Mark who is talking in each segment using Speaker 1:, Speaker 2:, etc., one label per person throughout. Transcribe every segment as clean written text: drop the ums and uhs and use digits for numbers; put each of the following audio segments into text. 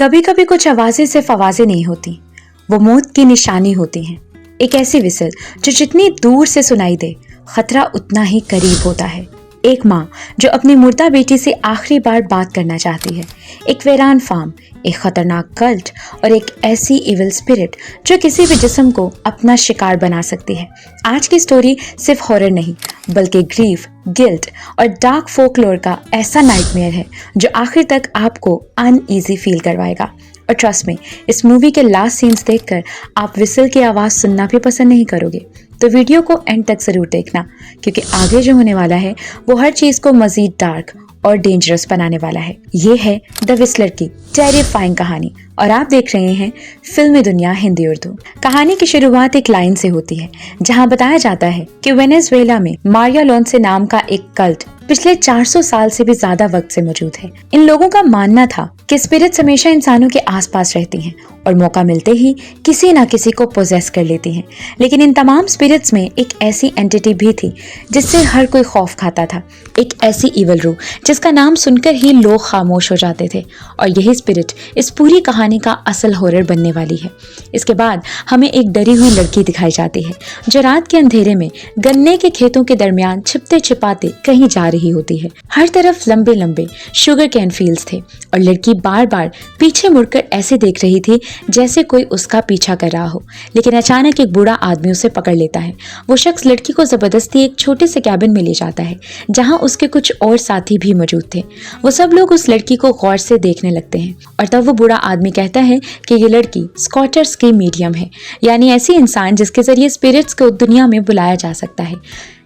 Speaker 1: कभी कभी कुछ आवाजें सिर्फ आवाजें नहीं होती, वो मौत की निशानी होती हैं। एक ऐसी विसल जो जितनी दूर से सुनाई दे, खतरा उतना ही करीब होता है। एक माँ जो अपनी मुर्दा बेटी से आखिरी बार बात करना चाहती है, एक वीरान फार्म, एक खतरनाक कल्ट और एक ऐसी इविल स्पिरिट जो किसी भी जिस्म को अपना शिकार बना सकती है। आज की स्टोरी सिर्फ हॉरर नहीं, बल्कि ग्रीफ, गिल्ट और डार्क फोकलोर का ऐसा नाइटमेयर है जो आखिर तक आपको अनईजी फील करवाएगा। और ट्रस्ट में, इस मूवी के लास्ट सीन्स देखकर आप विसल की आवाज़ सुनना भी पसंद नहीं करोगे। तो वीडियो को एंड तक ज़रूर देखना, क्योंकि आगे जो होने वाला है वो हर चीज़ को मज़ीद डार्क और डेंजरस बनाने वाला है। ये है द विस्लर की टेरिफाइंग कहानी और आप देख रहे हैं फिल्मी दुनिया हिंदी उर्दू। कहानी की शुरुआत एक लाइन से होती है जहां बताया जाता है कि वेनेजुएला में मारिया लोन्से नाम का एक कल्ट पिछले 400 साल से भी ज्यादा वक्त से मौजूद है। इन लोगों का मानना था कि स्पिरिट्स हमेशा इंसानों के आसपास रहती हैं और मौका मिलते ही किसी ना किसी को पोजेस कर लेती हैं। लेकिन इन तमाम स्पिरिट्स में एक ऐसी एंटिटी भी थी जिससे हर कोई खौफ खाता था, एक ऐसी इवल रूह जिसका नाम सुनकर ही लोग खामोश हो जाते थे। और यही स्पिरिट इस पूरी कहानी का असल हॉरर बनने वाली है। इसके बाद हमें एक डरी हुई लड़की दिखाई जाती है जो रात के अंधेरे में गन्ने के खेतों के दरमियान छिपते छिपाते कहीं जा रही होती है। हर तरफ लंबे लंबे शुगर कैन फील्ड्स थे और लड़की बार बार पीछे मुड़कर ऐसे देख रही थी जैसे कोई उसका पीछा कर रहा हो। लेकिन अचानक एक बूढ़ा आदमी उसे पकड़ लेता है। वो शख्स लड़की को जबरदस्ती एक छोटे से कैबिन में ले जाता है जहां उसके कुछ और साथी भी मौजूद थे। वो सब लोग उस लड़की को गौर से देखने लगते हैं और तब वो बूढ़ा आदमी कहता है कि ये लड़की स्कॉटर्स की मीडियम है, यानी ऐसी इंसान जिसके जरिए स्पिरिट्स को दुनिया में बुलाया जा सकता है।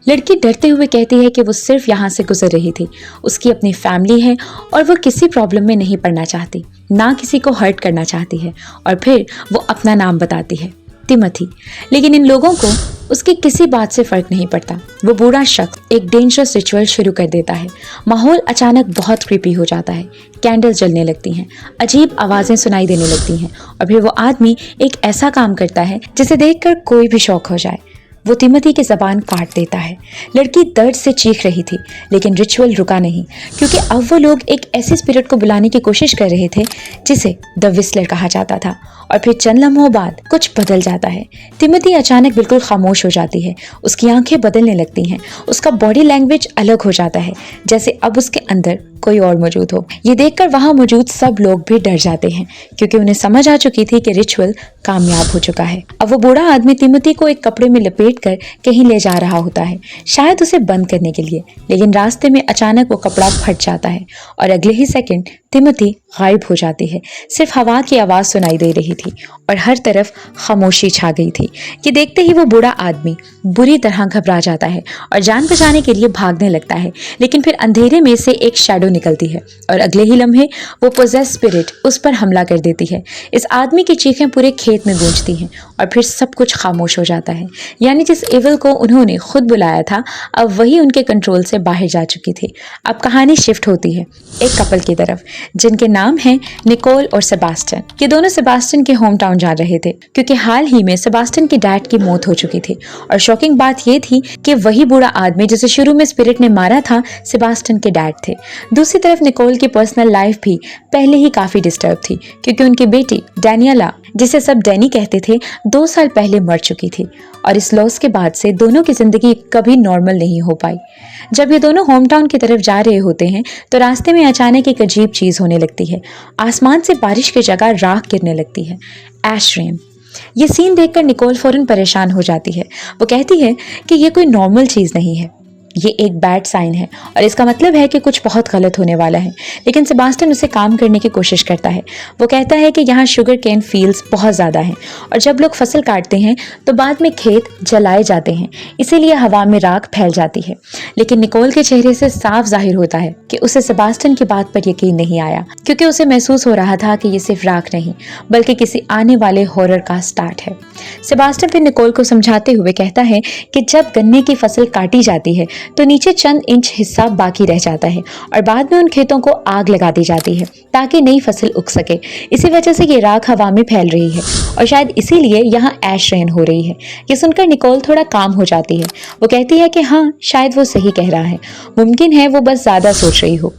Speaker 1: लड़की डरते हुए कहती है कि वो सिर्फ यहाँ से गुजर रही थी, उसकी अपनी फैमिली है और वो किसी प्रॉब्लम में नहीं पड़ना चाहती, ना किसी को हर्ट करना चाहती है। और फिर वो अपना नाम बताती है, तिमोथी। लेकिन इन लोगों को उसकी किसी बात से फर्क नहीं पड़ता। वो बूढ़ा शख्स एक डेंजरस रिचुअल शुरू कर देता है। माहौल अचानक बहुत क्रीपी हो जाता है, कैंडल्स जलने लगती हैं, अजीब आवाज़ें सुनाई देने लगती हैं और फिर वो आदमी एक ऐसा काम करता है जिसे देखकर कोई भी शॉक हो जाए। वो तिमोथी की ज़बान काट देता है। लड़की दर्द से चीख रही थी, लेकिन रिचुअल रुका नहीं, क्योंकि अब वो लोग एक ऐसी स्पिरिट को बुलाने की कोशिश कर रहे थे जिसे द विस्लर कहा जाता था। और फिर चंद लम्हों बाद कुछ बदल जाता है। तिमोथी अचानक बिल्कुल खामोश हो जाती है, उसकी आंखें बदलने लगती हैं, उसका बॉडी लैंग्वेज अलग हो जाता है, जैसे अब उसके अंदर कोई और मौजूद हो। ये देखकर वहां मौजूद सब लोग भी डर जाते हैं, क्योंकि उन्हें समझ आ चुकी थी कि रिचुअल कामयाब हो चुका है। अब वो बूढ़ा आदमी तिमोथी को एक कपड़े में लपेट कर कहीं ले जा रहा होता है, शायद उसे बंद करने के लिए। लेकिन रास्ते में अचानक वो कपड़ा फट जाता है और अगले ही सेकंड तिमोथी गायब हो जाती है। सिर्फ हवा की आवाज़ सुनाई दे रही थी और हर तरफ खामोशी छा गई थी। ये देखते ही वो बूढ़ा आदमी बुरी तरह घबरा जाता है और जान बचाने के लिए भागने लगता है। लेकिन फिर अंधेरे में से एक शैडो निकलती है और अगले ही लम्हे वो पोजेस स्पिरिट उस पर हमला कर देती है। इस आदमी की चीखें पूरे खेत में गूंजती हैं और फिर सब कुछ खामोश हो जाता है। यानी जिस एविल को उन्होंने खुद बुलाया था, अब वही उनके कंट्रोल से बाहर जा चुकी थी। अब कहानी शिफ्ट होती है एक कपल की तरफ, जिनके नाम हैं निकोल और सेबास्टियन। ये दोनों सेबास्टियन के होम टाउन जा रहे थे, क्योंकि हाल ही में सेबास्टियन की डैड की मौत हो चुकी थी। और शॉकिंग बात ये थी कि वही बूढ़ा आदमी जिसे शुरू में स्पिरिट ने मारा था, सेबास्टियन के डैड थे। दूसरी तरफ निकोल की पर्सनल लाइफ भी पहले ही काफी डिस्टर्ब थी, क्योंकि उनकी बेटी डैनियला, जिसे सब डैनी कहते थे, 2 साल पहले मर चुकी थी। और इस लॉस के बाद से दोनों की जिंदगी कभी नॉर्मल नहीं हो पाई। जब ये दोनों होम टाउन की तरफ जा रहे होते हैं तो रास्ते में अचानक एक अजीब चीज होने लगती है। आसमान से बारिश की जगह राख गिरने लगती है, ऐश रेन। ये सीन देखकर निकोल फौरन परेशान हो जाती है। वो कहती है कि ये कोई नॉर्मल चीज नहीं है, ये एक बैड साइन है और इसका मतलब है कि कुछ बहुत गलत होने वाला है। लेकिन सेबास्टियन उसे काम करने की कोशिश करता है। वो कहता है कि यहाँ शुगर केन फील्ड्स बहुत ज़्यादा हैं और जब लोग फसल काटते हैं तो बाद में खेत जलाए जाते हैं, इसीलिए हवा में राख फैल जाती है। लेकिन निकोल के चेहरे से साफ जाहिर होता है कि उसे सेबास्टियन की बात पर यकीन नहीं आया, क्योंकि उसे महसूस हो रहा था कि ये सिर्फ राख नहीं बल्कि किसी आने वाले हॉरर का स्टार्ट है। सेबास्टियन फिर निकोल को समझाते हुए कहता है कि जब गन्ने की फसल काटी जाती है तो नीचे चंद इंच हिस्सा बाकी रह जाता है और बाद में उन खेतों को आग लगा दी जाती है ताकि नई फसल उग सके। इसी वजह से ये राख हवा में फैल रही है और शायद इसीलिए यहाँ ऐश रेन हो रही है। ये सुनकर निकोल थोड़ा काम हो जाती है। वो कहती है कि हाँ, शायद वो सही कह रहा है, मुमकिन है वो बस ज्यादा सोच रही हो।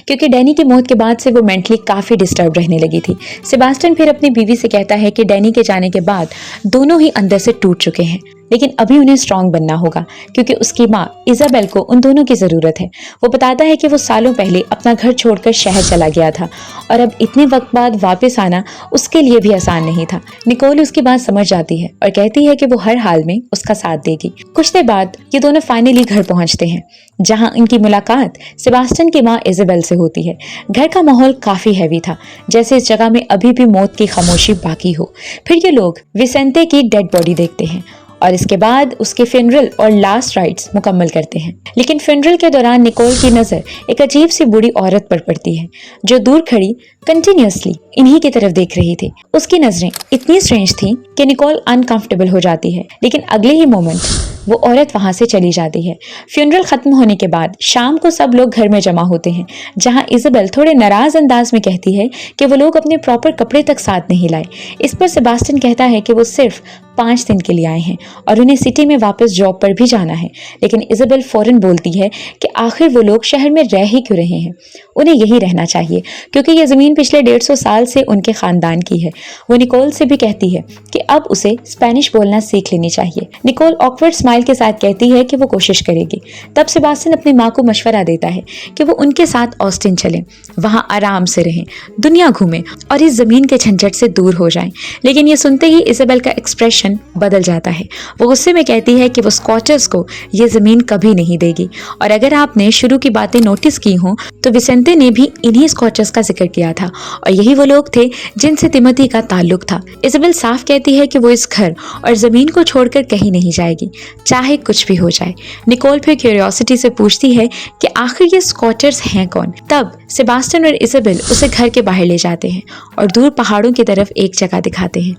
Speaker 1: क्योंकि डैनी की मौत के बाद से वो मेंटली काफ़ी डिस्टर्ब रहने लगी थी। सेबास्टियन फिर अपनी बीवी से कहता है कि डैनी के जाने के बाद दोनों ही अंदर से टूट चुके हैं, लेकिन अभी उन्हें स्ट्रांग बनना होगा क्योंकि उसकी माँ इजाबेल को उन दोनों की ज़रूरत है। वो बताता है कि वो सालों पहले अपना घर छोड़कर शहर चला गया था और अब इतने वक्त बाद वापस आना उसके लिए भी आसान नहीं था। निकोल उसकी बात समझ जाती है और कहती है कि वो हर हाल में उसका साथ देगी। कुछ देर बाद ये दोनों फाइनली घर पहुंचते हैं, जहां इनकी मुलाकात सेबास्टियन की माँ इजाबेल से होती है। घर का माहौल काफ़ी हैवी था, जैसे इस जगह में अभी भी मौत की खामोशी बाकी हो। फिर ये लोग विसेंते की डेड बॉडी देखते हैं और इसके बाद उसके फ्यूनरल और लास्ट राइट्स मुकम्मल करते हैं। लेकिन फ्यूनरल के दौरान निकोल की नज़र एक अजीब सी बूढ़ी औरत पर पड़ती है जो दूर खड़ी कंटिन्यूअसली इन्हीं की तरफ देख रही थी। उसकी नजरें इतनी स्ट्रेंज थी कि निकोल अनकंफर्टेबल हो जाती है, लेकिन अगले ही मोमेंट वो औरत वहां से चली जाती है। फ्यूनरल खत्म होने के बाद शाम को सब लोग घर में जमा होते हैं, जहां इजाबेल थोड़े नाराज अंदाज में कहती है कि वो लोग अपने प्रॉपर कपड़े तक साथ नहीं लाए। इस पर सेबास्टियन कहता है कि वो सिर्फ 5 दिन के लिए आए हैं और उन्हें सिटी में वापस जॉब पर भी जाना है। लेकिन इजाबेल फौरन बोलती है कि आखिर वो लोग शहर में रह ही क्यों रहे हैं, उन्हें यही रहना चाहिए क्योंकि ये ज़मीन पिछले 150 साल से उनके ख़ानदान की है। वो निकोल से भी कहती है कि अब उसे स्पेनिश बोलना सीख लेनी चाहिए। निकोल ऑकवर्ड स्माइल के साथ कहती है कि वो कोशिश करेगी। तब सेबास्टियन अपनी माँ को मशवरा देता है कि वो उनके साथ ऑस्टिन चलें, वहाँ आराम से रहें, दुनिया घूमें और इस ज़मीन के झंझट से दूर हो जाएं। लेकिन ये सुनते ही इजाबेल का एक्सप्रेशन बदल जाता है। वो गुस्से में कहती है कि वो स्कॉचर्स को ये जमीन कभी नहीं देगी और अगर आपने शुरू की बातें नोटिस की हों तो विसेंते ने भी इन्हीं स्कॉचर्स का जिक्र किया था और यही वो लोग थे जिनसे तिमोथी का ताल्लुक था। इजाबेल साफ कहती है कि वो इस घर और जमीन को छोड़कर कहीं नहीं जाएगी, चाहे कुछ भी हो जाए। निकोल फिर क्यूरियोसिटी से पूछती है कि आखिर ये स्कॉचर्स हैं कौन। तब सेबास्टियन और इजाबेल उसे घर के बाहर ले जाते हैं और दूर पहाड़ों की तरफ एक जगह दिखाते हैं।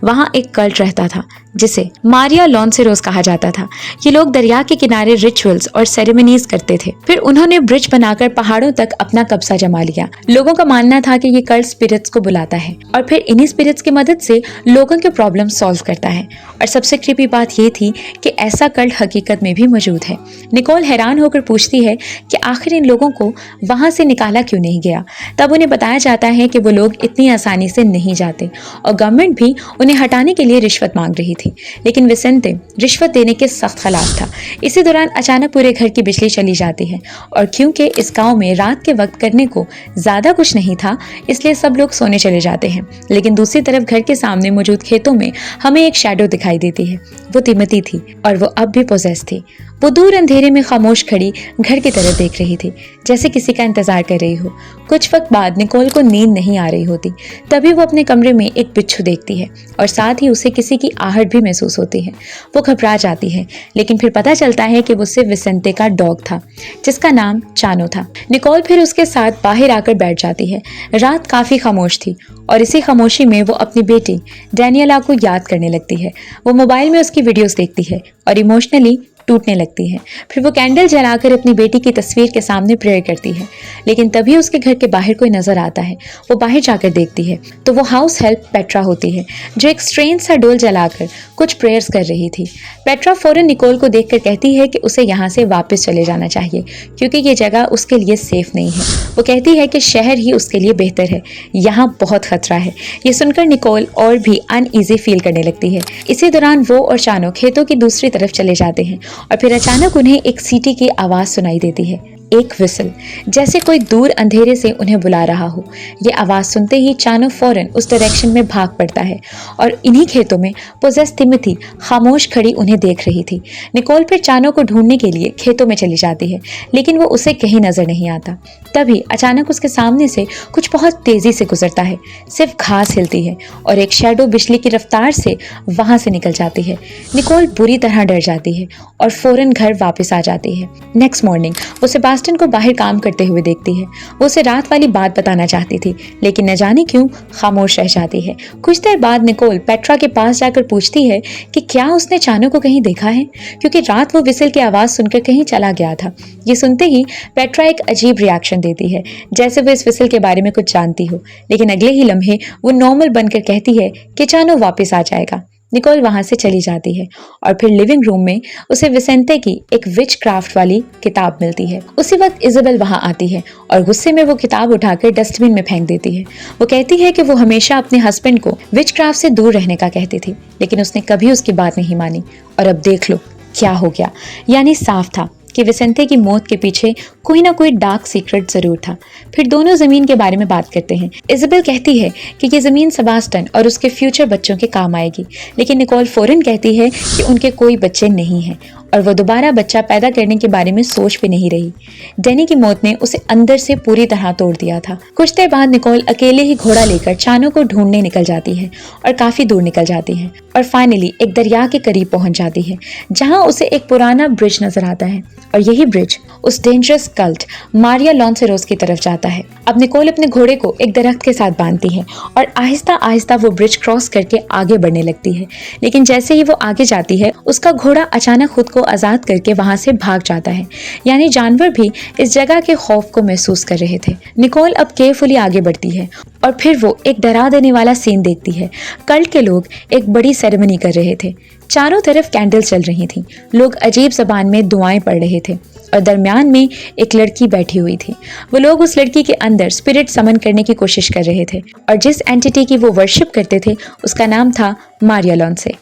Speaker 1: वहाँ एक कल्ट रहता था जिसे मारिया लॉन्सेरोस कहा जाता था। ये लोग दरिया के किनारे रिचुअल्स और सेरेमनीज करते थे। फिर उन्होंने ब्रिज बनाकर पहाड़ों तक अपना कब्जा जमा लिया। लोगों का मानना था कि ये कल्ट स्पिरिट्स को बुलाता है और फिर इन्हीं स्पिरिट्स की मदद से लोगों के प्रॉब्लम सॉल्व करता है। और सबसे क्रीपी बात ये थी कि ऐसा कल्ट हकीकत में भी मौजूद है। निकोल हैरान होकर पूछती है कि आखिर इन लोगों को वहां से निकाला क्यों नहीं गया। तब उन्हें बताया जाता है कि वो लोग इतनी आसानी से नहीं जाते और गवर्नमेंट भी उन्हें हटाने के लिए रिश्वत मांग रही थी। लेकिन विसेंते रिश्वत देने के सख्त खिलाफ था। इसी दौरान अचानक पूरे घर की बिजली चली जाती है और क्योंकि इस गांव में रात के वक्त करने को ज्यादा कुछ नहीं था, इसलिए सब लोग सोने चले जाते हैं। लेकिन दूसरी तरफ घर के सामने मौजूद खेतों में हमें एक शैडो दिखाई देती है। वो तिमोथी थी और वो अब भी पोजेस थी। वो दूर अंधेरे में खामोश खड़ी घर की तरफ देख रही थी, जैसे किसी का इंतजार कर रही हो। कुछ वक्त बाद निकोल को नींद नहीं आ रही होती, तभी वो अपने कमरे में एक बिच्छू देखती है और साथ ही उसे किसी की आहट भी महसूस होती है। वो घबरा जाती है, लेकिन फिर पता चलता है कि वो सिर्फ विसेंते का डॉग था जिसका नाम चानो था। निकोल फिर उसके साथ बाहर आकर बैठ जाती है। रात काफी खामोश थी और इसी खामोशी में वो अपनी बेटी डैनियला को याद करने लगती है। वो मोबाइल में उसकी वीडियोस देखती है और इमोशनली टूटने लगती है। फिर वो कैंडल जलाकर अपनी बेटी की तस्वीर के सामने प्रेयर करती है। लेकिन तभी उसके घर के बाहर कोई नजर आता है। वो बाहर जाकर देखती है तो वो हाउस हेल्प पेट्रा होती है, जो एक स्ट्रेंज सा डोल जलाकर कुछ प्रेयर्स कर रही थी। पेट्रा फौरन निकोल को देखकर कहती है कि उसे यहाँ से वापस चले जाना चाहिए क्योंकि ये जगह उसके लिए सेफ नहीं है। वो कहती है कि शहर ही उसके लिए बेहतर है, यहाँ बहुत खतरा है। ये सुनकर निकोल और भी अनईजी फील करने लगती है। इसी दौरान वो और चानो खेतों की दूसरी तरफ चले जाते हैं और फिर अचानक उन्हें एक सीटी की आवाज सुनाई देती है, एक विसल, जैसे कोई दूर अंधेरे से उन्हें बुला रहा हो। ये आवाज सुनते ही चानो फौरन उस डायरेक्शन में भाग पड़ता है और इन्हीं खेतों में पोजेस तिमोथी खामोश खड़ी उन्हें देख रही थी। निकोल फिर चानो को ढूंढने के लिए खेतों में चली जाती है, लेकिन वो उसे कहीं नजर नहीं आता। तभी अचानक उसके सामने से कुछ बहुत तेजी से गुजरता है। सिर्फ घास हिलती है और एक शैडो बिजली की रफ्तार से वहां से निकल जाती है। निकोल बुरी तरह डर जाती है और फौरन घर वापस आ जाती है। नेक्स्ट मॉर्निंग वो सेबास्टियन को बाहर काम करते हुए देखती है। वो उसे रात वाली बात बताना चाहती थी, लेकिन न जाने क्यों खामोश रह जाती है। कुछ देर बाद निकोल पेट्रा के पास जाकर पूछती है कि क्या उसने चानो को कहीं देखा है, क्योंकि रात वो विसल की आवाज सुनकर कहीं चला गया था। ये सुनते ही पेट्रा एक अजीब रिएक्शन देती है, जैसे वो इस विसल के बारे में कुछ जानती हो। लेकिन अगले ही लम्हे वो नॉर्मल बनकर कहती है कि चानो वापस आ जाएगा। निकोल वहां से चली जाती है और फिर लिविंग रूम में उसे विसेंटे की एक विच क्राफ्ट वाली किताब मिलती है। उसी वक्त इजाबेल वहां आती है और गुस्से में वो किताब उठाकर डस्टबिन में फेंक देती है। वो कहती है कि वो हमेशा अपने हस्बैंड को विच क्राफ्ट से दूर रहने का कहती थी, लेकिन उसने कभी उसकी बात नहीं मानी। और अब देख लो क्या हो गया। यानी साफ था कि विसेंटे की मौत के पीछे कोई ना कोई डार्क सीक्रेट जरूर था। फिर दोनों जमीन के बारे में बात करते हैं। इजाबेल कहती है कि ये जमीन सेबास्टियन और उसके फ्यूचर बच्चों के काम आएगी, लेकिन निकोल फौरन कहती है कि उनके कोई बच्चे नहीं हैं और वो दोबारा बच्चा पैदा करने के बारे में सोच भी नहीं रही। डैनी की मौत ने उसे अंदर से पूरी तरह तोड़ दिया था। कुछ देर बाद निकोल अकेले ही घोड़ा लेकर चानो को ढूंढने निकल जाती है और काफी दूर निकल जाती है और फाइनली एक दरिया के करीब पहुंच जाती है, जहां उसे एक पुराना ब्रिज नजर आता है और यही ब्रिज उस डेंजरस कल्ट मारिया लॉन्सेरोस की तरफ जाता है। अब निकोल अपने घोड़े को एक दरख्त के साथ बांधती है और आहिस्ता आहिस्ता वो ब्रिज क्रॉस करके आगे बढ़ने लगती है, लेकिन जैसे ही वो आगे जाती है उसका घोड़ा अचानक खुद को आजाद करके वहां से भाग जाता है। यानी जानवर भी इस जगह के खौफ को महसूस कर रहे थे। निकोल अब केयरफुली आगे बढ़ती है और फिर वो एक डरा देने वाला सीन देखती है। कल्ट के लोग एक बड़ी सेरेमनी कर रहे थे। चारों तरफ कैंडल चल रही थी, लोग अजीब जबान में दुआएं पढ़ रहे थे और दरमियान में एक लड़की बैठी हुई थी। वो लोग उस लड़की के अंदर स्पिरिट समन करने की कोशिश कर रहे थे और जिस एंटिटी की वो वर्शिप करते थे उसका नाम था मारिया लॉन्से।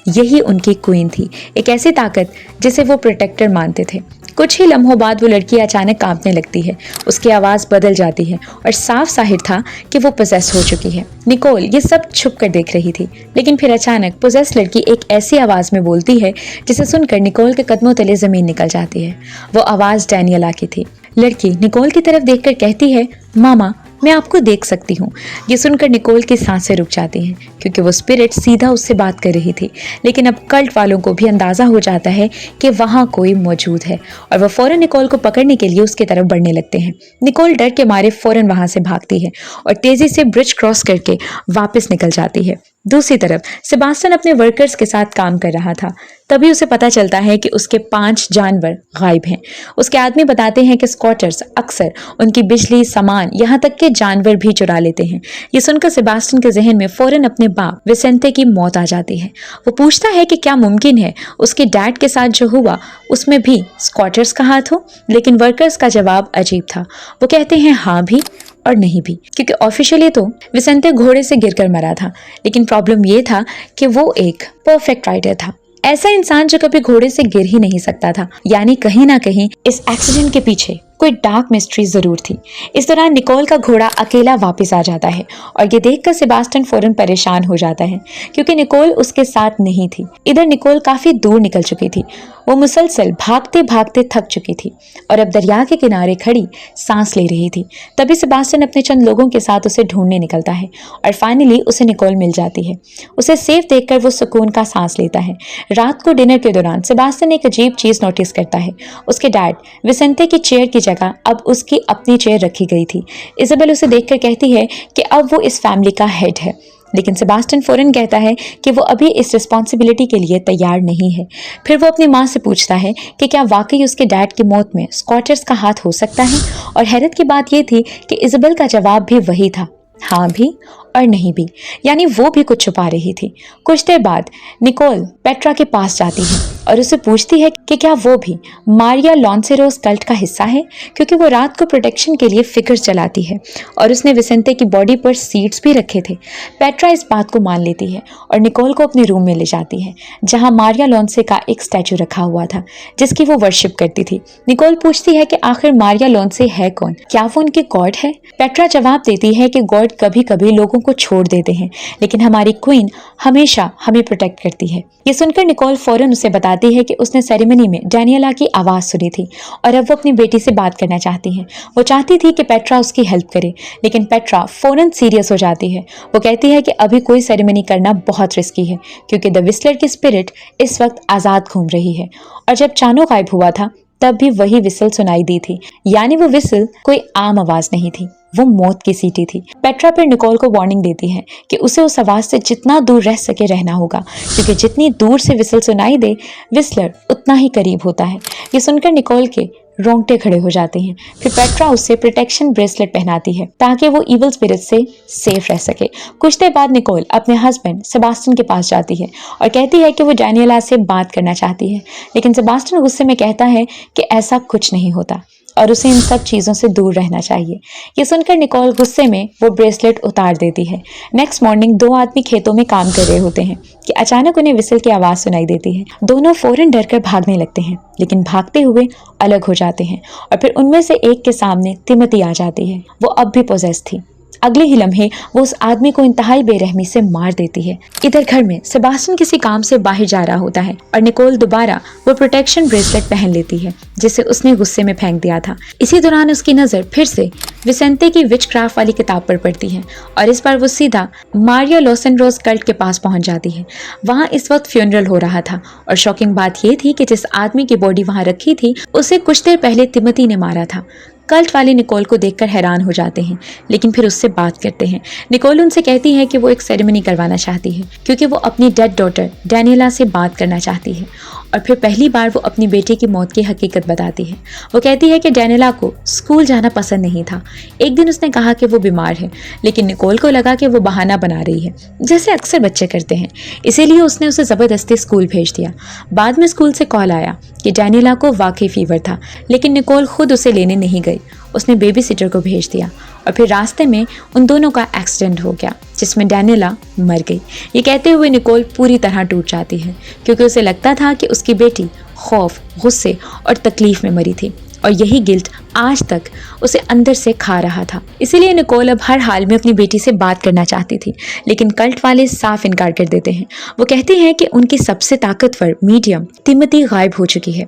Speaker 1: यही उनकी क्वीन थी, एक ऐसी ताकत जिसे वो प्रोटेक्टर मानते थे। कुछ ही लम्हों बाद वो लड़की अचानक कांपने लगती है, उसकी आवाज बदल जाती है और साफ जाहिर था कि वो पोजेस हो चुकी है। निकोल ये सब छुप कर देख रही थी, लेकिन फिर अचानक पोजेस लड़की एक ऐसी आवाज में बोलती है जिसे सुनकर निकोल के कदमों तले जमीन निकल जाती है। वो आवाज डैनियला की थी। लड़की निकोल की तरफ देखकर कहती है, मामा मैं आपको देख सकती हूँ। ये सुनकर निकोल की सांसें रुक जाती हैं, क्योंकि वो स्पिरिट सीधा उससे बात कर रही थी। लेकिन अब कल्ट वालों को भी अंदाजा हो जाता है कि वहाँ कोई मौजूद है और वो फौरन निकोल को पकड़ने के लिए उसकी तरफ बढ़ने लगते हैं। निकोल डर के मारे फौरन वहां से भागती है और तेजी से ब्रिज क्रॉस करके वापस निकल जाती है। दूसरी तरफ सेबास्टियन अपने वर्कर्स के साथ काम कर रहा था। तभी उसे पता चलता है कि उसके 5 जानवर गायब हैं। उसके आदमी बताते हैं कि स्कॉटर्स अक्सर उनकी बिजली, सामान, यहाँ तक के जानवर भी चुरा लेते हैं। ये सुनकर सेबास्टियन के जहन में फौरन अपने बाप विसेंटे की मौत आ जाती है। वो पूछता है कि क्या मुमकिन है उसके डैड के साथ जो हुआ उसमें भी स्कॉटर्स का हाथ हो, लेकिन वर्कर्स का जवाब अजीब था। वो कहते हैं हाँ भी और नहीं भी, क्योंकि ऑफिशियली तो विसेंटे घोड़े से गिरकर मरा था, लेकिन प्रॉब्लम ये था कि वो एक परफेक्ट राइडर था, ऐसा इंसान जो कभी घोड़े से गिर ही नहीं सकता था। यानी कहीं ना कहीं इस एक्सीडेंट के पीछे कोई डार्क मिस्ट्री जरूर थी। इस दौरान निकोल का घोड़ा अकेला वापस आ जाता है और ये देखकर सेबास्टियन फौरन परेशान हो जाता है, क्योंकि निकोल उसके साथ नहीं थी। इधर निकोल काफी दूर निकल चुकी थी। वो मुसलसल भागते भागते थक चुकी थी और अब दरिया के किनारे खड़ी सांस ले रही थी। तभी सेबास्टियन अपने चंद लोगों के साथ उसे ढूंढने निकलता है और फाइनली उसे निकोल मिल जाती है। उसे सेफ देखकर वो सुकून का सांस लेता है। रात को डिनर के दौरान सेबास्टियन एक अजीब चीज नोटिस करता है। उसके डैड विसेंटे की चेयर की जगह अब उसकी अपनी चेयर रखी गई थी। इजाबेल उसे देखकर कहती है कि अब वो इस फैमिली का हेड है, लेकिन सेबास्टियन फौरन कहता है कि वो अभी इस रिस्पॉन्सिबिलिटी के लिए तैयार नहीं है। फिर वो अपनी माँ से पूछता है कि क्या वाकई उसके डैड की मौत में स्कॉटर्स का हाथ हो सकता है, और हैरत की बात ये थी कि इजाबेल का जवाब भी वही था, हाँ भी और नहीं भी, यानी वो भी कुछ छुपा रही थी। कुछ देर बाद निकोल पेट्रा के पास जाती है और उसे पूछती है कि क्या वो भी मारिया लॉन्सेरोस कल्ट का हिस्सा है, क्योंकि वो रात को प्रोटेक्शन के लिए फिकर चलाती है और उसने विसेंटे की बॉडी पर सीड्स भी रखे थे। पेट्रा इस बात को मान लेती है और निकोल को अपने रूम में ले जाती है, जहां मारिया लॉन्से का एक स्टैचू रखा हुआ था जिसकी वो वर्शिप करती थी। निकोल पूछती है कि आखिर मारिया लॉन्से है कौन, क्या वो उनके गॉड है। पेट्रा जवाब देती है कि गॉड कभी कभी लोगों को छोड़ देते हैं, लेकिन हमारी क्वीन हमेशा हमें प्रोटेक्ट करती है। ये सुनकर निकोल फौरन उसे बताती है कि उसने सेरेमनी में डैनियला की आवाज सुनी थी और अब वो अपनी बेटी से बात करना चाहती है। वो चाहती थी कि पेट्रा उसकी हेल्प करे, लेकिन पेट्रा फौरन सीरियस हो जाती है। वो कहती है कि अभी कोई सेरेमनी करना बहुत रिस्की है, क्योंकि द विस्लर की स्पिरिट इस वक्त आजाद घूम रही है। और जब चानो गायब हुआ था तब भी वही विसल सुनाई दी थी, यानी वो विसल कोई आम आवाज नहीं थी। वो मौत की सीटी थी। पेट्रा फिर निकोल को वार्निंग देती है कि उसे उस आवाज से जितना दूर रह सके रहना होगा, क्योंकि जितनी दूर से विसल सुनाई दे, विस्लर उतना ही करीब होता है। ये सुनकर निकोल के रोंगटे खड़े हो जाते हैं। फिर पेट्रा उससे प्रोटेक्शन ब्रेसलेट पहनाती है ताकि वो इविल स्पिरिट से सेफ रह सके। कुछ देर बाद निकोल अपने हस्बैंड सेबास्टियन के पास जाती है और कहती है कि वो डैनियला से बात करना चाहती है, लेकिन सेबास्टियन गुस्से में कहता है कि ऐसा कुछ नहीं होता और उसे इन सब चीज़ों से दूर रहना चाहिए। ये सुनकर निकोल गुस्से में वो ब्रेसलेट उतार देती है। नेक्स्ट मॉर्निंग दो आदमी खेतों में काम कर रहे होते हैं कि अचानक उन्हें विसल की आवाज़ सुनाई देती है। दोनों फौरन डरकर भागने लगते हैं, लेकिन भागते हुए अलग हो जाते हैं और फिर उनमें से एक के सामने तिमोथी आ जाती है। वो अब भी पोजेस थी। अगले ही लम्हे वो उस आदमी को इंतहाई बेरहमी से मार देती है। इधर घर में सेबास्टियन किसी काम से बाहर जा रहा होता है और निकोल दोबारा वो प्रोटेक्शन ब्रेसलेट पहन लेती है जिसे उसने गुस्से में फेंक दिया था। इसी दौरान उसकी नजर फिर से विसेंते की विच क्राफ्ट वाली किताब पर पड़ती है और इस बार वो सीधा मारिया लोसेनरोज कल्ट के पास पहुंच जाती है। वहां इस वक्त फ्यूनरल हो रहा था और शॉकिंग बात यह थी कि जिस आदमी की बॉडी वहां रखी थी उसे कुछ देर पहले तिमोथी ने मारा था। कल्ट वाले निकोल को देखकर हैरान हो जाते हैं, लेकिन फिर उससे बात करते हैं। निकोल उनसे कहती है कि वो एक सेरेमनी करवाना चाहती है क्योंकि वो अपनी डेड डॉटर डैनियला से बात करना चाहती है और फिर पहली बार वो अपनी बेटी की मौत की हकीकत बताती है। वो कहती है कि डैनियला को स्कूल जाना पसंद नहीं था। एक दिन उसने कहा कि वो बीमार है, लेकिन निकोल को लगा कि वो बहाना बना रही है, जैसे अक्सर बच्चे करते हैं, इसीलिए उसने उसे ज़बरदस्ती स्कूल भेज दिया। बाद में स्कूल से कॉल आया कि डैनियला को वाकई फीवर था, लेकिन निकोल खुद उसे लेने नहीं गई। उसने बेबी सिटर को भेज दिया और फिर रास्ते में उन दोनों का एक्सीडेंट हो गया जिसमें डैनियला मर गई। ये कहते हुए निकोल पूरी तरह टूट जाती है क्योंकि उसे लगता था कि उसकी बेटी खौफ, गुस्से और तकलीफ में मरी थी और यही गिल्ट आज तक उसे अंदर से खा रहा था। इसीलिए निकोल अब हर हाल में अपनी बेटी से बात करना चाहती थी, लेकिन कल्ट वाले साफ इनकार कर देते हैं। वो कहते हैं कि उनकी सबसे ताकतवर मीडियम तिमोथी गायब हो चुकी है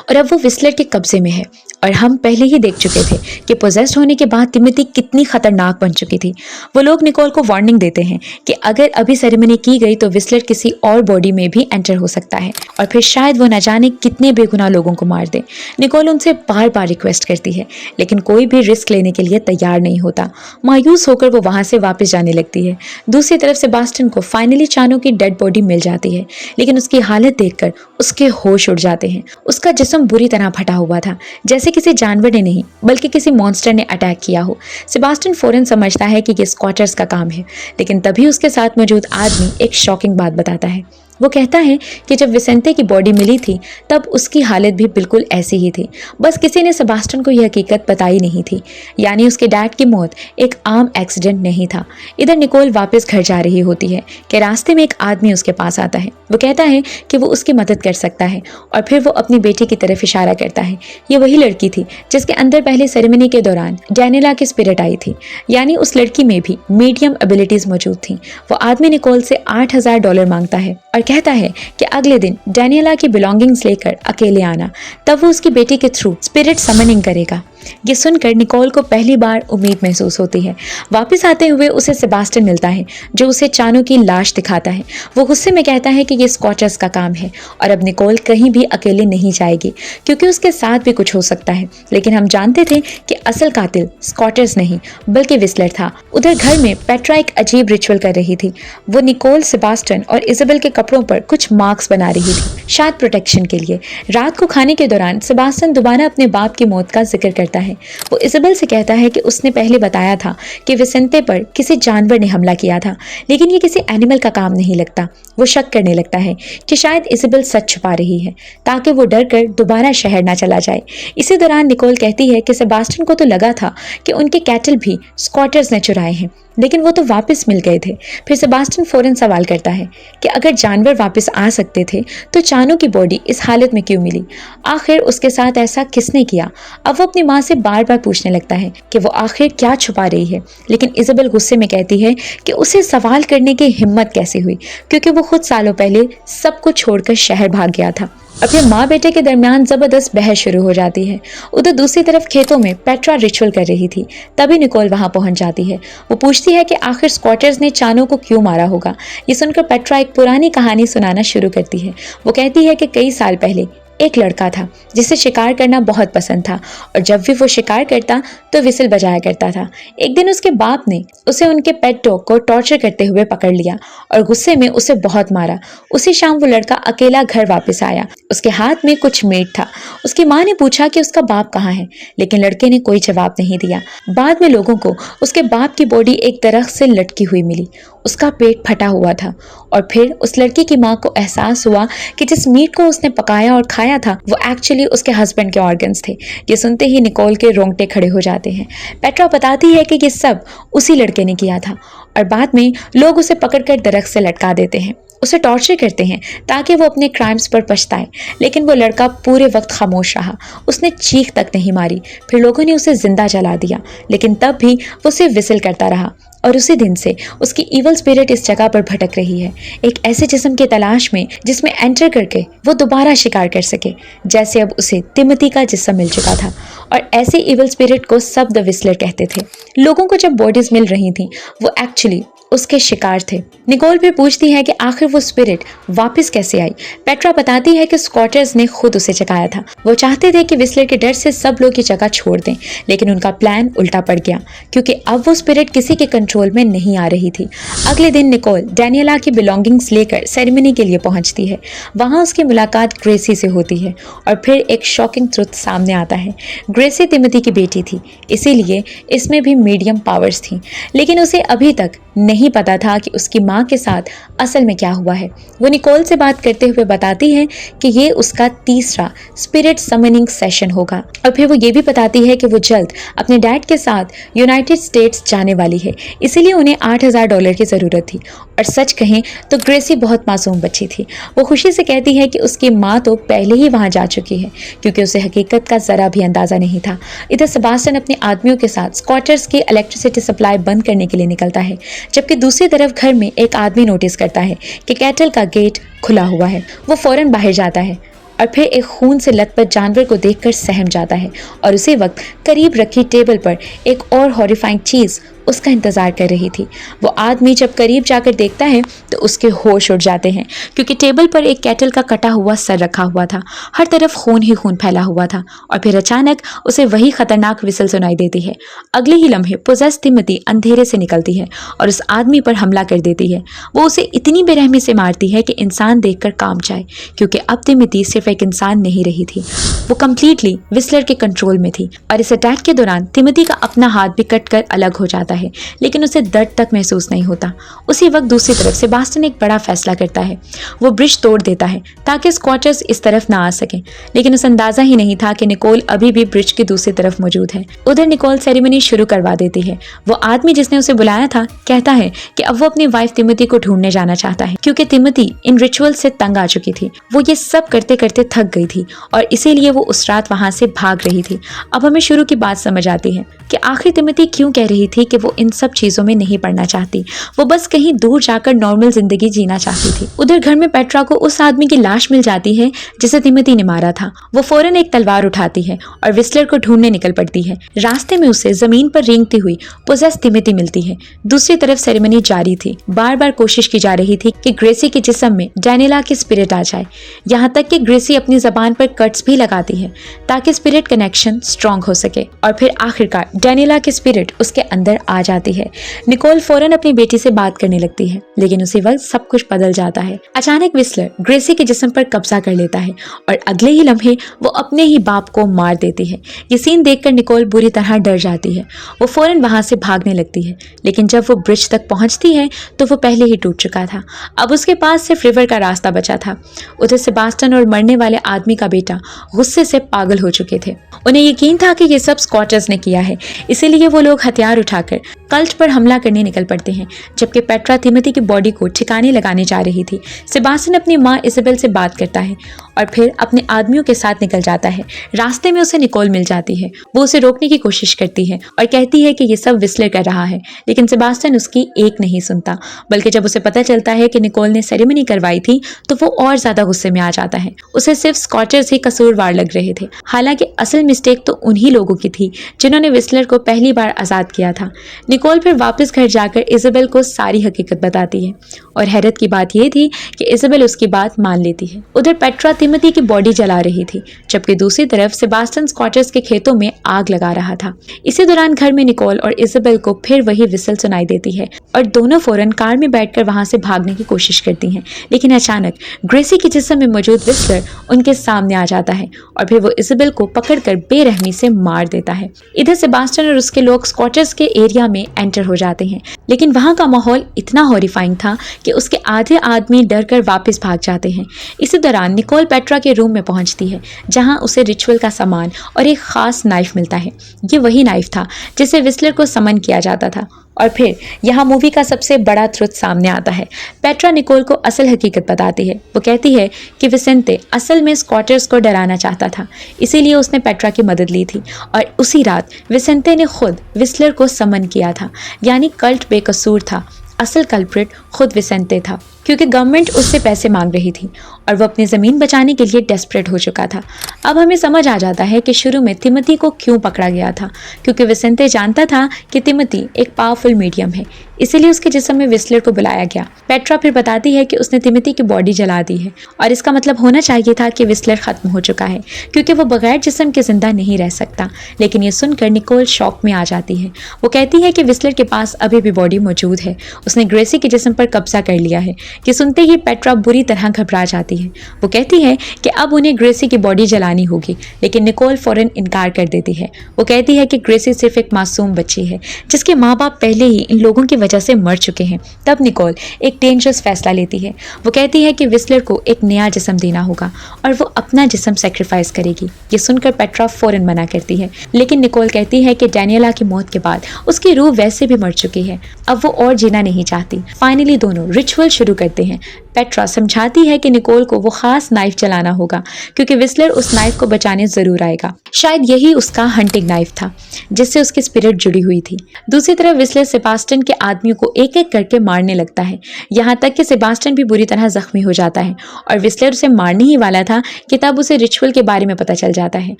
Speaker 1: और अब वो विस्लर के कब्जे में है और हम पहले ही देख चुके थे कि पोजेस्ड होने के बाद तिमोथी कितनी खतरनाक बन चुकी थी। वो लोग निकोल को वार्निंग देते हैं कि अगर अभी सेरेमनी की गई तो विस्लर किसी और बॉडी में भी एंटर हो सकता है और फिर शायद वो न जाने कितने बेगुनाह लोगों को मार दे। निकोल उनसे बार बार रिक्वेस्ट करती है, लेकिन कोई भी रिस्क लेने के लिए तैयार नहीं होता। मायूस होकर वो वहां से वापस जाने लगती है। दूसरी तरफ सेबास्टियन को फाइनली चानो की डेड बॉडी मिल जाती है, लेकिन उसकी हालत देखकर उसके होश उड़ जाते हैं। उसका जिस्म बुरी तरह फटा हुआ था, जैसे किसी जानवर ने नहीं बल्कि किसी मॉन्स्टर ने अटैक किया हो। सेबास्टियन फौरन समझता है कि ये स्क्वाटर्स का काम है, लेकिन तभी उसके साथ मौजूद आदमी एक शॉकिंग बात बताता है। वो कहता है कि जब विसेंते की बॉडी मिली थी तब उसकी हालत भी बिल्कुल ऐसी ही थी, बस किसी ने सेबास्टियन को यह हकीकत बताई नहीं थी, यानी उसके डैड की मौत एक आम एक्सीडेंट नहीं था। इधर निकोल वापस घर जा रही होती है कि रास्ते में एक आदमी उसके पास आता है। वो कहता है कि वो उसकी मदद कर सकता है और फिर वो अपनी बेटी की तरफ इशारा करता है। ये वही लड़की थी जिसके अंदर पहले सेरेमनी के दौरान डैनियला की स्पिरिट आई थी, यानी उस लड़की में भी मीडियम एबिलिटीज मौजूद थी। वो आदमी निकोल से $8,000 मांगता है और कहता है कि अगले दिन डैनियला की बिलोंगिंग्स लेकर अकेले आना, तब वो उसकी बेटी के थ्रू स्पिरिट समनिंग करेगा। ये सुनकर निकोल को पहली बार उम्मीद महसूस होती है। वापस आते हुए उसे सेबास्टियन मिलता है जो उसे चानो की लाश दिखाता है। वो गुस्से में कहता है कि ये स्क्वाटर्स का काम है और अब निकोल कहीं भी अकेले नहीं जाएगी क्योंकि उसके साथ भी कुछ हो सकता है, लेकिन हम जानते थे कि असल कातिल स्क्वाटर्स नहीं बल्कि विस्लर था। उधर घर में पेट्रा एक अजीब रिचुअल कर रही थी। वो निकोल, सेबास्टियन और इजाबेल के कपड़ों पर कुछ मार्क्स बना रही थी, शायद प्रोटेक्शन के लिए। रात को खाने के दौरान सेबास्टियन दोबारा अपने बाप की मौत का जिक्र करता है। वो इजाबेल से कहता है कि उसने पहले बताया था कि विसेंते पर किसी जानवर ने हमला किया था, लेकिन ये किसी एनिमल का काम नहीं लगता। वो शक करने लगता है कि शायद इजाबेल सच छुपा रही है ताकि वो डर कर दोबारा शहर ना चला जाए। इसी दौरान निकोल कहती है कि सेबास्टियन को तो लगा था कि उनके कैटल भी स्क्वाटर्स ने चुराए हैं, लेकिन वो तो वापस मिल गए थे। फिर सेबास्टियन फौरन सवाल करता है कि अगर जानवर वापस आ सकते थे तो चानो की बॉडी इस हालत में क्यों मिली? आखिर उसके साथ ऐसा किसने किया? अब वो अपनी माँ से बार बार पूछने लगता है कि वो आखिर क्या छुपा रही है, लेकिन इजाबेल गुस्से में कहती है कि उसे सवाल करने की हिम्मत कैसे हुई, क्योंकि वो खुद सालों पहले सब कुछ छोड़कर शहर भाग गया था। अपने माँ बेटे के दरमियान जबरदस्त बहस शुरू हो जाती है। उधर दूसरी तरफ खेतों में पेट्रा रिचुअल कर रही थी, तभी निकोल वहां पहुंच जाती है। वो पूछती है कि आखिर स्क्वाटर्स ने चानो को क्यों मारा होगा। ये सुनकर पेट्रा एक पुरानी कहानी सुनाना शुरू करती है। वो कहती है कि कई साल पहले एक लड़का था जिसे शिकार करना बहुत पसंद था और जब भी वो शिकार करता तो विसल बजाया करता था। एक दिन उसके बाप ने उसे उनके पेट डॉग को टॉर्चर करते हुए पकड़ लिया और गुस्से में उसे बहुत मारा। उसी शाम वो लड़का अकेला घर वापस आया। उसके हाथ में कुछ मीट था। उसकी माँ ने पूछा कि उसका बाप कहाँ है, लेकिन लड़के ने कोई जवाब नहीं दिया। बाद में लोगों को उसके बाप की बॉडी एक दरख्त से लटकी हुई मिली। उसका पेट फटा हुआ था और फिर उस लड़की की माँ को एहसास हुआ कि जिस मीट को उसने पकाया और खाया था वो एक्चुअली उसके हस्बैंड के ऑर्गन्स थे। ये सुनते ही निकोल के रोंगटे खड़े हो जाते हैं। पेट्रा बताती है कि ये सब उसी लड़के ने किया था और बाद में लोग उसे पकड़कर दरख्त से लटका देते हैं, उसे टॉर्चर करते हैं ताकि वो अपने क्राइम्स पर पछताए। लेकिन वो लड़का पूरे वक्त खामोश रहा, उसने चीख तक नहीं मारी। फिर लोगों ने उसे जिंदा जला दिया, लेकिन तब भी वो सिर्फ विसल करता रहा। और उसी दिन से उसकी इवल स्पिरिट इस जगह पर भटक रही है, एक ऐसे जिस्म की तलाश में जिसमें एंटर करके वो दोबारा शिकार कर सके, जैसे अब उसे तिमोथी का जिस्म मिल चुका था। और ऐसे इवल स्पिरिट को सब द विस्लर कहते थे। लोगों को जब बॉडीज मिल रही थी वो एक्चुअली उसके शिकार थे। निकोल फिर पूछती है कि आखिर वो स्पिरिट वापस कैसे आई। पेट्रा बताती है कि स्कॉटर्स ने खुद उसे जगाया था। वो चाहते थे कि विस्लर के डर से सब लोग ये जगह छोड़ दें, लेकिन उनका प्लान उल्टा पड़ गया क्योंकि अब वो स्पिरिट किसी के कंट्रोल में नहीं आ रही थी। अगले दिन निकोल डैनियला की बिलोंगिंग्स लेकर सेरेमनी के लिए पहुंचती है। वहां उसकी मुलाकात ग्रेसी से होती है और फिर एक शॉकिंग ट्रुथ सामने आता है। ग्रेसी तिमोथी की बेटी थी, इसीलिए इसमें भी मीडियम पावर्स थी, लेकिन उसे अभी तक नहीं पता था कि उसकी माँ के साथ असल में क्या हुआ है। वो निकोल से बात करते हुए बताती है कि ये उसका तीसरा स्पिरिट समनिंग सेशन होगा और फिर वो ये भी बताती है कि वो जल्द अपने डैड के साथ यूनाइटेड स्टेट्स जाने वाली है, इसीलिए उन्हें $8,000 की ज़रूरत थी। और सच कहें तो ग्रेसी बहुत मासूम बच्ची थी। वो खुशी से कहती है कि उसकी माँ तो पहले ही वहाँ जा चुकी है क्योंकि उसे हकीकत का ज़रा भी अंदाज़ा नहीं था। इधर सेबास्टियन अपने आदमियों के साथ स्कॉटर्स की इलेक्ट्रिसिटी सप्लाई बंद करने के लिए निकलता है, जबकि दूसरी तरफ घर में एक आदमी नोटिस करता है कि कैटल का गेट खुला हुआ है। वो फौरन बाहर जाता है और फिर एक खून से लथपथ जानवर को देखकर सहम जाता है और उसी वक्त करीब रखी टेबल पर एक और हॉरिफाइंग चीज़ उसका इंतज़ार कर रही थी। वो आदमी जब करीब जाकर देखता है तो उसके होश उड़ जाते हैं क्योंकि टेबल पर एक कैटल का कटा हुआ सर रखा हुआ था। हर तरफ खून ही खून फैला हुआ था और फिर अचानक उसे वही खतरनाक विसल सुनाई देती है। अगले ही लम्हे पोजेस तिमोथी अंधेरे से निकलती है और उस आदमी पर हमला कर देती है। वो उसे इतनी बेरहमी से मारती है कि इंसान देखकर कांप जाए, क्योंकि अब तिमोथी सिर्फ एक इंसान नहीं रही थी, वो कम्प्लीटली विस्लर के कंट्रोल में थी। और इस अटैक के दौरान तिमोथी का अपना हाथ भी कटकर अलग हो जाता है, लेकिन उसे दर्द तक महसूस नहीं होता। उसी वक्त दूसरी तरफ सेबास्टियन एक बड़ा फैसला करता है। वो ब्रिज तोड़ देता है ताकि स्क्वाटर्स इस तरफ ना आ सकें, लेकिन उसे अंदाजा ही नहीं था कि निकोल अभी भी ब्रिज की दूसरी तरफ मौजूद है। उधर निकोल सेरेमनी शुरू करवा देती है। वो आदमी जिसने उसे बुलाया था कहता है कि अब वो अपनी वाइफ तिमोथी को ढूंढने जाना चाहता है, क्योंकि तिमोथी इन रिचुअल से तंग आ चुकी थी। वो ये सब करते करते थक गई थी और इसीलिए वो उस रात वहां से भाग रही थी। अब हमें शुरू की बात समझ आती है कि आखिर तिमोथी क्यों कह रही थी कि वो इन सब चीजों में नहीं पड़ना चाहती। वो बस कहीं दूर जाकर नॉर्मल जिंदगी जीना चाहती थी। उधर घर में पेट्रा को उस आदमी की लाश मिल जाती है जिसे तिमोथी ने मारा था। वो फौरन एक तलवार उठाती है और विस्लर को ढूंढने निकल पड़ती है। रास्ते में उसे जमीन पर रेंगती हुई पोजेस तिमोथी मिलती है। दूसरी तरफ सेरेमनी जारी थी। बार बार कोशिश की जा रही थी कि ग्रेसी के जिस्म में डैनियला की स्पिरिट आ जाए, यहाँ तक कि ग्रेसी अपनी जबान पर कट्स भी लगाती है ताकि स्पिरिट कनेक्शन स्ट्रॉन्ग हो सके। और फिर आखिरकार डैनियला की स्पिरिट उसके अंदर आ जाती है। निकोल फौरन अपनी बेटी से बात करने लगती है, लेकिन उसी वक्त सब कुछ बदल जाता है। अचानक विस्लर ग्रेसी के जिस्म पर कब्जा कर लेता है और अगले ही लम्हे वो अपने ही बाप को मार देती है। ये सीन देखकर निकोल बुरी तरह डर जाती है। वो फौरन वहां से भागने लगती है, लेकिन जब वो ब्रिज तक पहुंचती है तो वो पहले ही टूट चुका था। अब उसके पास सिर्फ रिवर का रास्ता बचा था। उधर सेबास्टियन और मरने वाले आदमी का बेटा गुस्से से पागल हो चुके थे। उन्हें यकीन था कि ये सब स्कॉटर्स ने किया है, इसीलिए वो लोग हथियार उठाकर कल्ट पर हमला करने निकल पड़ते हैं। जबकि पेट्रा तिमोथी की बॉडी को ठिकाने लगाने जा रही थी। सेबास्टियन अपनी माँ इजाबेल से बात करता है और फिर अपने आदमियों के साथ निकल जाता है। रास्ते में उसे निकोल मिल जाती है। वो उसे रोकने की कोशिश करती है और कहती है कि ये सब विस्लर कर रहा है, लेकिन सेबास्टियन उसकी एक नहीं सुनता। बल्कि जब उसे पता चलता है कि निकोल ने सेरेमनी करवाई थी तो वो और ज्यादा गुस्से में आ जाता है। उसे सिर्फ स्कॉटर्स ही कसूरवार लग रहे थे, हालांकि असल मिस्टेक तो उन्हीं लोगों की थी जिन्होंने विस्लर को पहली बार आजाद किया था। निकोल फिर वापस घर जाकर इजाबेल को सारी हकीकत बताती है और हैरत की बात यह थी कि इजाबेल उसकी बात मान लेती है। उधर पेट्रा तिमोथी की बॉडी जला रही थी, जबकि दूसरी तरफ सेबास्टियन स्कॉचर्स के खेतों में आग लगा रहा था। इसी दौरान घर में निकोल और इजाबेल को फिर वही विसल सुनाई देती है और दोनों फौरन कार में बैठकर वहां से भागने की कोशिश करती हैं। लेकिन अचानक ग्रेसी के जिस्म में मौजूद विस्लर उनके सामने आ जाता है और फिर वो इजाबेल को पकड़कर बेरहमी से मार देता है। इधर सेबास्टियन और उसके लोग स्कॉचर्स के एरिया में एंटर हो जाते हैं, लेकिन वहां का माहौल इतना हॉरिफाइंग था कि उसके आधे आदमी डर कर वापस भाग जाते हैं। इसी दौरान निकोल पेट्रा के रूम में पहुंचती है, जहां उसे रिचुअल का सामान और एक खास नाइफ मिलता है। ये वही नाइफ था जिसे विस्लर को समन किया जाता था। और फिर यहाँ मूवी का सबसे बड़ा ट्रुथ सामने आता है। पेट्रा निकोल को असल हकीकत बताती है। वो कहती है कि विसेंते असल में स्कॉचर्स को डराना चाहता था, इसीलिए उसने पेट्रा की मदद ली थी और उसी रात विसेंते ने खुद विस्लर को समन किया था। यानी कल्ट बेकसूर था, असल कल्प्रिट खुद विसेंते था, क्योंकि गवर्नमेंट उससे पैसे मांग रही थी और वो अपनी ज़मीन बचाने के लिए डेस्परेट हो चुका था। अब हमें समझ आ जाता है कि शुरू में तिमोथी को क्यों पकड़ा गया था, क्योंकि विसेंते जानता था कि तिमोथी एक पावरफुल मीडियम है, इसीलिए उसके जिस्म में विस्लर को बुलाया गया। पेट्रा फिर बताती है कि उसने तिमोथी की बॉडी जला दी है और इसका मतलब होना चाहिए था कि विस्लर खत्म हो चुका है, क्योंकि वो बगैर जिस्म के जिंदा नहीं रह सकता। लेकिन ये सुनकर निकोल शॉक में आ जाती है। वो कहती है कि विस्लर के पास अभी भी बॉडी मौजूद है, उसने ग्रेसी के जिस्म पर कब्जा कर लिया है। ये सुनते ही पेट्रा बुरी तरह घबरा जाती है। वो कहती है कि अब उन्हें ग्रेसी की बॉडी जलानी होगी, लेकिन निकोल फौरन इनकार कर देती है। वो कहती है कि ग्रेसी सिर्फ एक मासूम बच्ची है, जिसके माँ बाप पहले ही इन लोगों की वजह से मर चुके हैं। तब निकोल एक डेंजरस फैसला लेती है। वो कहती है कि विस्लर को एक नया जिस्म देना होगा और वो अपना जिस्म सेक्रीफाइस करेगी। ये सुनकर पेट्रा फौरन मना करती है, लेकिन निकोल कहती है कि डैनियला की मौत के बाद उसकी रूह वैसे भी मर चुकी है, अब वो और जीना नहीं चाहती। फाइनली दोनों रिचुअल शुरू करते हैं। पेट्रा समझाती है कि निकोल को वो खास नाइफ चलाना होगा, क्योंकि विस्लर उस नाइफ को बचाने जरूर आएगा। शायद यही उसका हंटिंग नाइफ था, जिससे उसकी स्पिरिट जुड़ी हुई थी। दूसरी तरफ विस्लर सेबास्टियन के आदमियों को एक एक करके मारने लगता है, यहाँ तक कि सेबास्टियन भी बुरी तरह जख्मी हो जाता है और विस्लर उसे मारने ही वाला था कि तब उसे रिचुअल के बारे में पता चल जाता है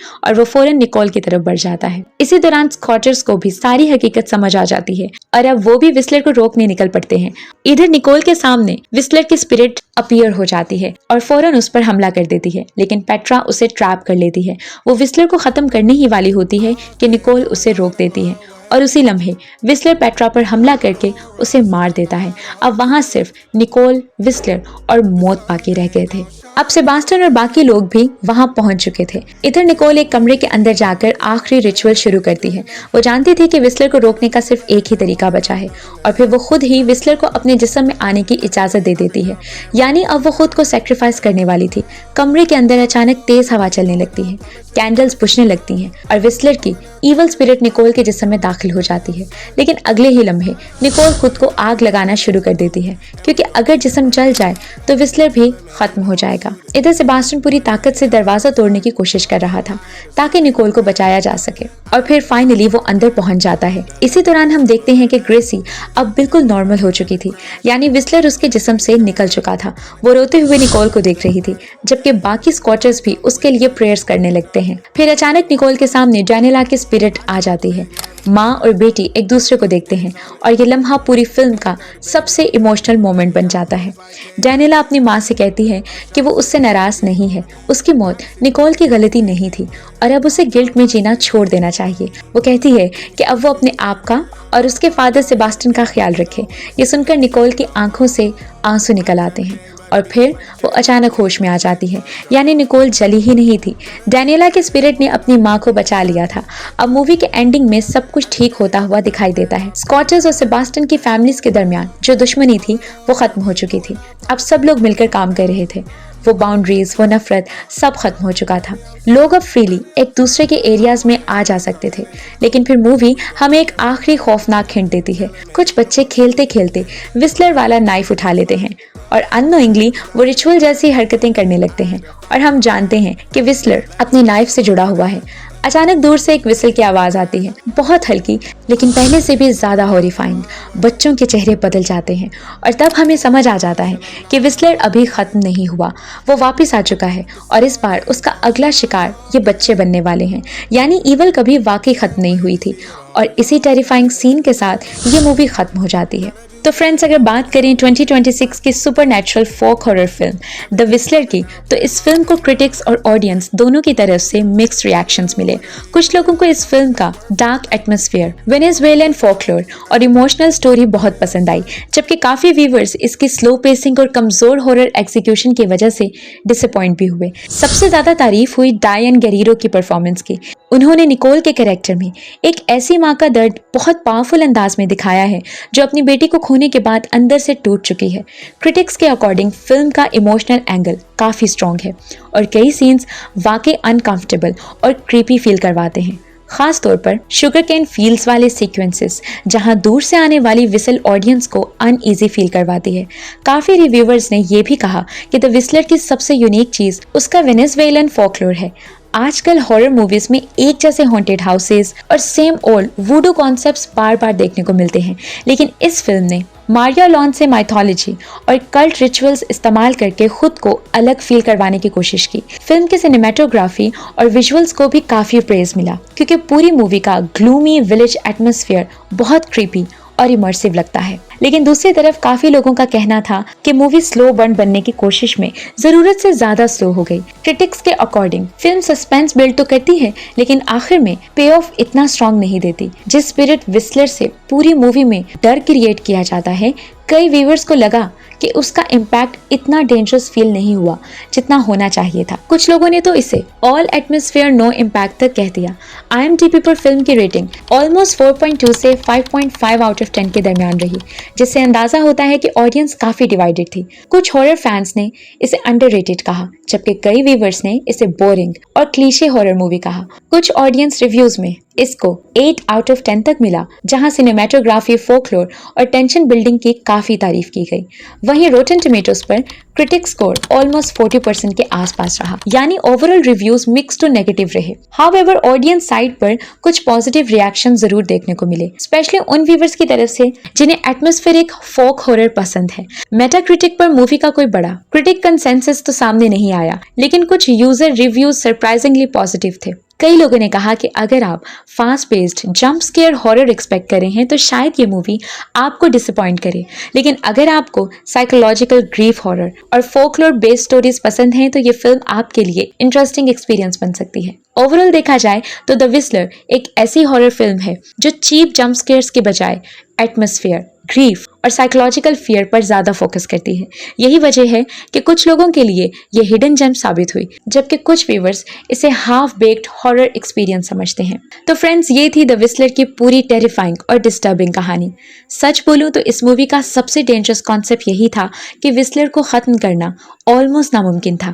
Speaker 1: और वो फौरन निकोल की तरफ बढ़ जाता है। इसी दौरान स्कॉचर्स को भी सारी हकीकत समझ आ जाती है और अब वो भी विस्लर को रोकने निकल पड़ते हैं। इधर निकोल के सामने विस्लर की स्पिरिट अपीयर हो जाती है और फौरन उस पर हमला कर देती है, लेकिन पेट्रा उसे ट्रैप कर लेती है। वो विस्लर को खत्म करने ही वाली होती है कि निकोल उसे रोक देती है और उसी लम्हे विस्लर पेट्रा पर हमला करके उसे मार देता है। अब वहां सिर्फ निकोल, विस्लर और मौत बाकी रह गए थे। अब सेबास्टियन और बाकी लोग भी वहां पहुंच चुके थे। इधर निकोल एक कमरे के अंदर जाकर आखिरी रिचुअल शुरू करती है। वो जानती थी कि विस्लर को रोकने का सिर्फ एक ही तरीका बचा है और फिर वो खुद ही विस्लर को अपने जिस्म में आने की इजाजत दे देती है। यानी अब वो खुद को सेक्रीफाइस करने वाली थी। कमरे के अंदर अचानक तेज हवा चलने लगती है, कैंडल्स बुझने लगती हैं और विस्लर की ईवल स्पिरिट निकोल के जिस्म में दाखिल हो जाती है। लेकिन अगले ही लम्हे निकोल खुद को आग लगाना शुरू कर देती है, क्योंकि अगर जिस्म जल जाए तो विस्लर भी खत्म हो जाएगा। इधर सेबास्टियन पूरी ताकत से दरवाजा तोड़ने की कोशिश कर रहा था ताकि निकोल को बचाया जा सके और फिर फाइनली वो अंदर पहुंच जाता है। इसी दौरान हम देखते हैं कि ग्रेसी अब बिल्कुल नॉर्मल हो चुकी थी, यानी विस्लर उसके जिस्म से निकल चुका था। वो रोते हुए निकोल को देख रही थी, जबकि बाकी स्कॉचर्स भी उसके लिए प्रेयर्स करने लगते हैं। फिर अचानक निकोल के सामने डैनियला की स्पिरिट आ जाती है। माँ और बेटी एक दूसरे को देखते हैं और ये लम्हा पूरी फिल्म का सबसे इमोशनल मोमेंट बन जाता है। डैनियला अपनी माँ से कहती है कि वो उससे नाराज नहीं है, उसकी मौत निकोल की गलती नहीं थी और अब उसे गिल्ट में जीना छोड़ देना चाहिए। वो कहती है कि अब वो अपने आप का और उसके फादर सेबास्टियन का ख्याल रखे। ये सुनकर निकोल की आंखों से आंसू निकल आते हैं और फिर वो अचानक होश में आ जाती है, यानी निकोल जली ही नहीं थी। डैनियला के स्पिरिट ने अपनी माँ को बचा लिया था। अब मूवी के एंडिंग में सब कुछ ठीक होता हुआ दिखाई देता है। स्कॉचर्स और सेबास्टियन की फैमिलीज के दरमियान जो दुश्मनी थी वो खत्म हो चुकी थी। अब सब लोग मिलकर काम कर रहे थे। वो बाउंड्रीज, वो नफरत सब खत्म हो चुका था। लोग अब फ्रीली एक दूसरे के एरियाज में आ जा सकते थे। लेकिन फिर मूवी हमें एक आखिरी खौफनाक हिंट देती है। कुछ बच्चे खेलते खेलते विस्लर वाला नाइफ उठा लेते हैं और अननोइंगली वो रिचुअल जैसी हरकतें करने लगते हैं और हम जानते हैं कि विस्लर अपनी नाइफ से जुड़ा हुआ है। अचानक दूर से एक विसल की आवाज आती है, बहुत हल्की लेकिन पहले से भी ज्यादा हॉरिफाइंग। बच्चों के चेहरे बदल जाते हैं और तब हमें समझ आ जाता है कि विस्लर अभी खत्म नहीं हुआ, वो वापस आ चुका है और इस बार उसका अगला शिकार ये बच्चे बनने वाले हैं। यानी ईवल कभी वाकई खत्म नहीं हुई थी और इसी टेरिफाइंग सीन के साथ ये मूवी खत्म हो जाती है। तो फ्रेंड्स, अगर बात करें 2026 की supernatural folk horror film the Whistler की, तो इस फिल्म को क्रिटिक्स और ऑडियंस दोनों की तरफ से मिक्स्ड रिएक्शंस मिले। कुछ लोगों को इस फिल्म का डार्क एटमॉस्फेयर, वेनेजुएलन फोकलोर और इमोशनल स्टोरी बहुत पसंद आई, जबकि काफी व्यूअर्स इसकी स्लो पेसिंग और कमजोर हॉरर एग्जीक्यूशन की वजह से डिसअपॉइंट भी हुए। सबसे ज्यादा तारीफ हुई डायन गेरिरो की परफॉर्मेंस की। उन्होंने निकोल के कैरेक्टर में एक ऐसी माँ का दर्द बहुत पावरफुल अंदाज में दिखाया है जो अपनी बेटी को खोने के बाद अंदर से टूट चुकी है। क्रिटिक्स के अकॉर्डिंग फिल्म का इमोशनल एंगल काफी स्ट्रॉन्ग है और कई सीन्स वाकई अनकंफर्टेबल और क्रीपी फील करवाते हैं। खास तौर पर शुगर कैन फील्ड्स वाले सीक्वेंसेस, जहां दूर से आने वाली विसल ऑडियंस को अनईजी फील करवाती है। काफी रिव्यूअर्स ने यह भी कहा कि द विस्लर की सबसे यूनिक चीज उसका वेनेजुएलन फोकलोर है। आजकल हॉरर मूवीज में एक जैसे हॉन्टेड हाउसेस और सेम ओल्ड वुडू कॉन्सेप्ट्स बार बार देखने को मिलते हैं, लेकिन इस फिल्म ने मारिया लॉन से माइथोलॉजी और कल्ट रिचुअल्स इस्तेमाल करके खुद को अलग फील करवाने की कोशिश की। फिल्म के सिनेमेटोग्राफी और विजुअल्स को भी काफी प्रेज मिला, क्योंकि पूरी मूवी का ग्लूमी विलेज एटमॉस्फेयर बहुत क्रीपी और इमर्सिव लगता है। लेकिन दूसरी तरफ काफी लोगों का कहना था कि मूवी स्लो बर्न बनने की कोशिश में जरूरत से ज्यादा स्लो हो गई। क्रिटिक्स के अकॉर्डिंग फिल्म सस्पेंस बिल्ड तो करती है, लेकिन आखिर में पे ऑफ इतना स्ट्रॉन्ग नहीं देती। जिस स्पिरिट विस्लर से पूरी मूवी में डर क्रिएट किया जाता है, कई व्यूअर्स को लगा कि उसका इम्पैक्ट इतना डेंजरस फील नहीं हुआ जितना होना चाहिए था। कुछ लोगों ने तो इसे ऑल एटमॉस्फेयर नो इम्पैक्ट तक कह दिया। IMDb पर फिल्म की रेटिंग ऑलमोस्ट 4.2 से 5.5 आउट ऑफ 10 के दरमियान रही, जिससे अंदाजा होता है कि ऑडियंस काफी डिवाइडेड थी। कुछ हॉरर फैंस ने इसे अंडररेटेड कहा, जबकि कई व्यूअर्स ने इसे बोरिंग और क्लीशे हॉरर मूवी कहा। कुछ ऑडियंस रिव्यूज में इसको 8 आउट ऑफ 10 तक मिला, जहां सिनेमेटोग्राफी, फोकलोर और टेंशन बिल्डिंग की काफी तारीफ की गई। वहीं रोटन टोमेटोज पर क्रिटिक स्कोर ऑलमोस्ट 40% के आसपास रहा, यानी overall reviews mix to negative रहे। हाउएवर ऑडियंस साइड पर कुछ पॉजिटिव रिएक्शन जरूर देखने को मिले, स्पेशली उन व्यूअर्स की तरफ से जिन्हें एटमॉस्फेरिक फोक हॉरर पसंद है। मेटाक्रिटिक पर मूवी का कोई बड़ा क्रिटिक कंसेंसस तो सामने नहीं आया, लेकिन कुछ यूजर रिव्यूज सरप्राइजिंगली पॉजिटिव थे। कई लोगों ने कहा कि अगर आप fast paced jump scare horror expect कर रहे हैं तो शायद ये मूवी आपको डिसअपॉइंट करे, लेकिन अगर आपको साइकोलॉजिकल ग्रीफ हॉरर और फोकलोर बेस्ड स्टोरीज पसंद हैं तो ये फिल्म आपके लिए इंटरेस्टिंग एक्सपीरियंस बन सकती है। ओवरऑल देखा जाए तो द विस्लर एक ऐसी हॉरर फिल्म है जो चीप जंप स्केयर्स के बजाय एटमॉस्फेयर, ग्रीफ और साइकोलॉजिकल फियर पर ज्यादा फोकस करती है। यही वजह है कि कुछ लोगों के लिए ये हिडन जेम साबित हुई, जबकि कुछ व्यूअर्स इसे हाफ बेक्ड हॉरर एक्सपीरियंस समझते हैं। तो फ्रेंड्स, ये थी द विस्लर की पूरी टेरिफाइंग और डिस्टर्बिंग कहानी। सच बोलूं तो इस मूवी का सबसे डेंजरस कॉन्सेप्ट यही था कि विस्लर को खत्म करना ऑलमोस्ट नामुमकिन था।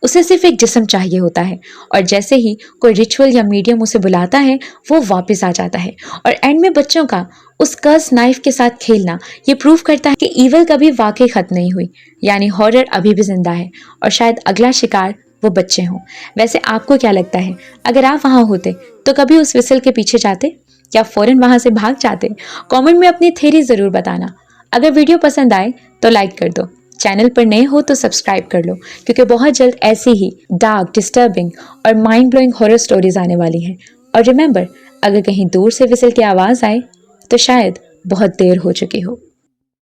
Speaker 1: उसे सिर्फ एक जिस्म चाहिए होता है, और जैसे ही कोई रिचुअल या मीडियम उसे बुलाता है वो वापस आ जाता है। और एंड में बच्चों का उस कर्स नाइफ के साथ खेलना ये प्रूव करता है कि ईवल कभी वाकई खत्म नहीं हुई, यानी हॉरर अभी भी जिंदा है और शायद अगला शिकार वो बच्चे हों। वैसे आपको क्या लगता है, अगर आप वहां होते तो कभी उस विसल के पीछे जाते या फौरन वहां से भाग जाते? कमेंट में अपनी थ्योरी जरूर बताना। अगर वीडियो पसंद आए तो लाइक कर दो, चैनल पर नए हो तो सब्सक्राइब कर लो, क्योंकि बहुत जल्द ऐसी ही डार्क, डिस्टर्बिंग और माइंड ब्लोइंग हॉरर स्टोरीज आने वाली हैं। और रिमेंबर, अगर कहीं दूर से विसल की आवाज आए तो शायद बहुत देर हो चुकी हो।